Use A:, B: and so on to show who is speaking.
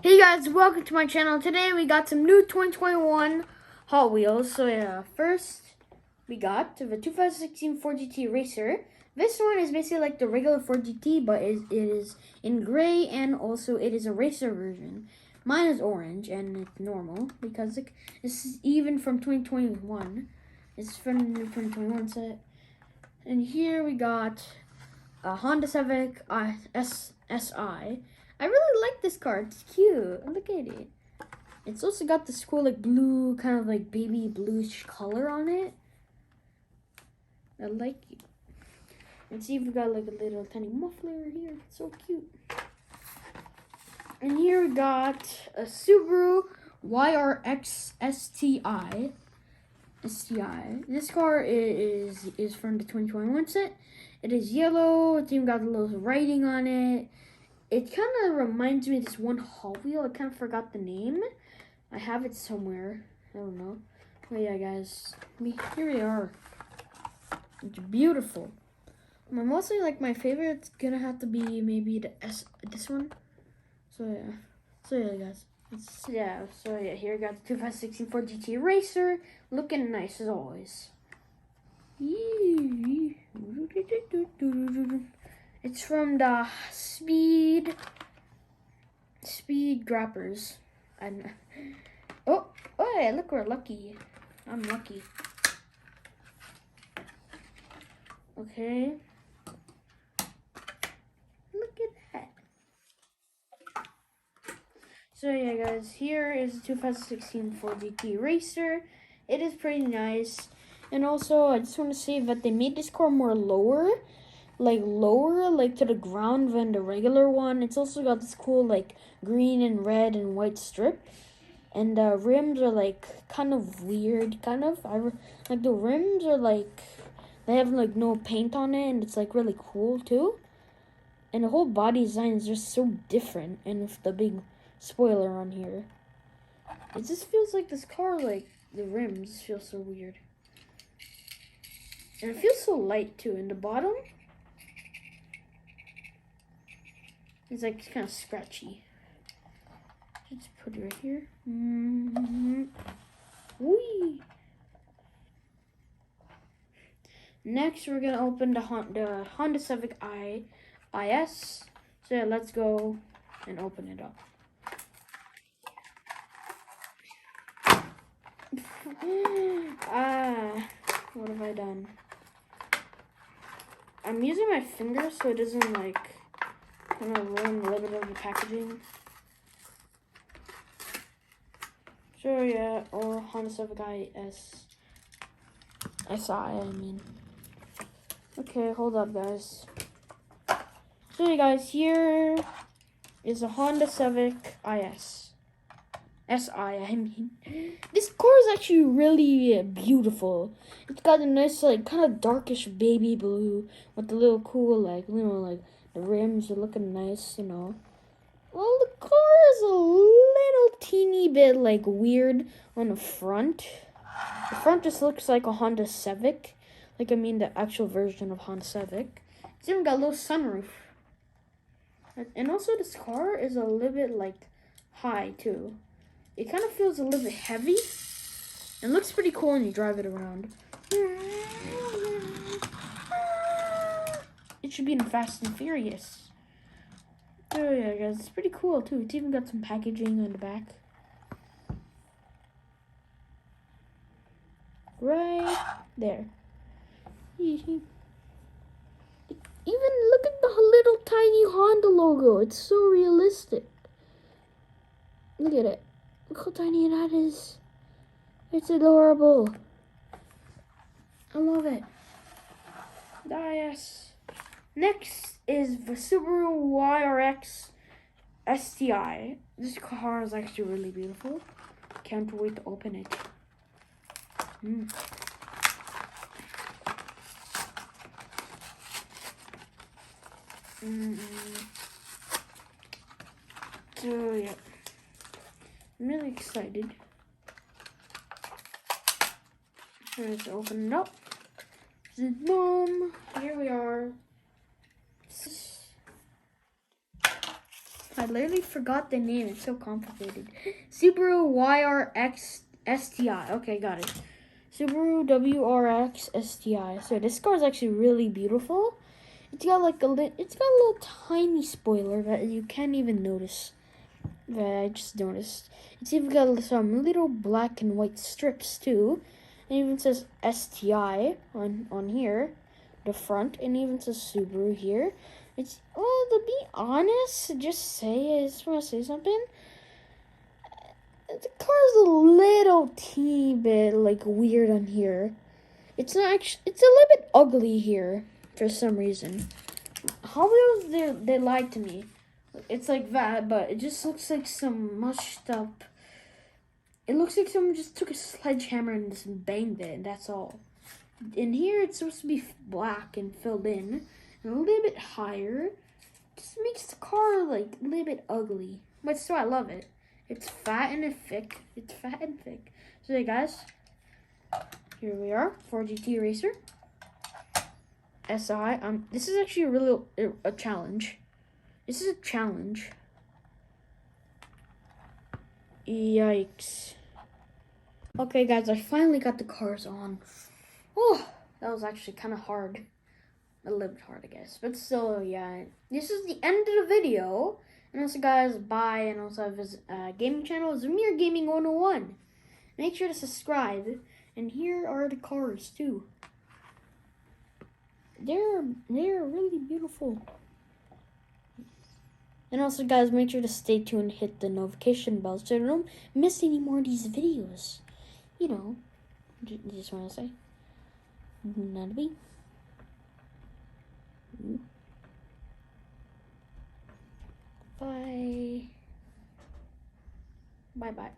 A: Hey guys, welcome to my channel. Today we got some new 2021 Hot Wheels. So yeah, first we got the 2016 Ford GT Racer. This one is basically like the regular Ford GT, but it is in gray, and also it is a racer version. Mine is orange and it's normal because this is even from 2021. It's from the new 2021 set. And here we got a Honda Civic SI. I really like this car. It's cute. Look at it. It's also got this cool like blue, kind of like baby bluish color on it. I like it. And see, we've got like a little tiny muffler here. It's so cute. And here we got a Subaru WRX STI. This car is from the 2021 set. It is yellow. It's even got a little writing on it. It kind of reminds me of this one Hot Wheel. I kind of forgot the name. I have it somewhere. I don't know. But yeah, guys. Here we are. It's beautiful. Mostly like my favorite's gonna have to be maybe this one. So yeah, guys. So yeah, here we got the 2016 Ford GT Racer. Looking nice as always. It's from the Speed Grappers. And oh, hey, look, we're lucky. I'm lucky. Okay. Look at that. So yeah, guys, here is the 2016 Ford GT Racer. It is pretty nice. And also, I just want to say that they made this car more lower to the ground than the regular one. It's also got this cool like green and red and white strip, and the rims are like kind of weird, like the rims are like they have like no paint on it, and it's like really cool too. And the whole body design is just so different, and with the big spoiler on here, it just feels like this car, like the rims feel so weird, and it feels so light too. In the bottom, it's like kind of scratchy. Let's put it right here. Whee! Next, we're gonna open the Honda Civic IS. So yeah, let's go and open it up. What have I done? I'm using my fingers so it doesn't like kind of ruin a little bit of the packaging. So yeah, or Honda Civic SI, I mean. Okay, hold up, guys. So yeah, guys, here is a Honda Civic SI, I mean. This car is actually really beautiful. It's got a nice, like, kind of darkish baby blue with the little cool, like, the rims are looking nice, Well, the car is a little teeny bit, like, weird on the front. The front just looks like a Honda Civic. The actual version of Honda Civic. It's even got a little sunroof. And also, this car is a little bit, like, high, too. It kind of feels a little bit heavy. And looks pretty cool when you drive it around. It should be in Fast and Furious. Oh yeah, guys, it's pretty cool too. It's even got some packaging on the back. Right there. Even look at the little tiny Honda logo. It's so realistic. Look at it. Look how tiny that is. It's adorable. I love it. Yes. Next is the Subaru WRX STI. This car is actually really beautiful. Can't wait to open it. So yeah, I'm really excited. Let's open it up. Boom! Here we are. I I literally forgot the name. It's so complicated. Subaru WRX STI. Okay, got it. Subaru WRX STI. So this car is actually really beautiful. It's got like it's got a little tiny spoiler that you can't even notice. That I just noticed. It's even got some little black and white strips too. It even says STI on here, the front, and even says Subaru here. It's to be honest, I just want to say something. The car's a little teeny bit like weird on here. It's not actually. It's a little bit ugly here for some reason. Hot Wheels, they lied to me. It's like that, but it just looks like some mushed up. It looks like someone just took a sledgehammer and just banged it, and that's all. In here, it's supposed to be black and filled in, and a little bit higher. Just makes the car like a little bit ugly, but still I love it. It's fat and thick. It's fat and thick. So hey guys, here we are, 4GT Racer SI. This is actually a challenge. This is a challenge. Yikes. Okay guys, I finally got the cars on. Oh, that was actually kind of hard. A little bit hard, I guess. But still, yeah. This is the end of the video. And also guys, bye. And also have his gaming channel, Zamir Gaming 101. Make sure to subscribe. And here are the cars too. They're really beautiful. And also guys, make sure to stay tuned and hit the notification bell so you don't miss any more of these videos. You know, just want to say, not a big. Bye. Bye bye.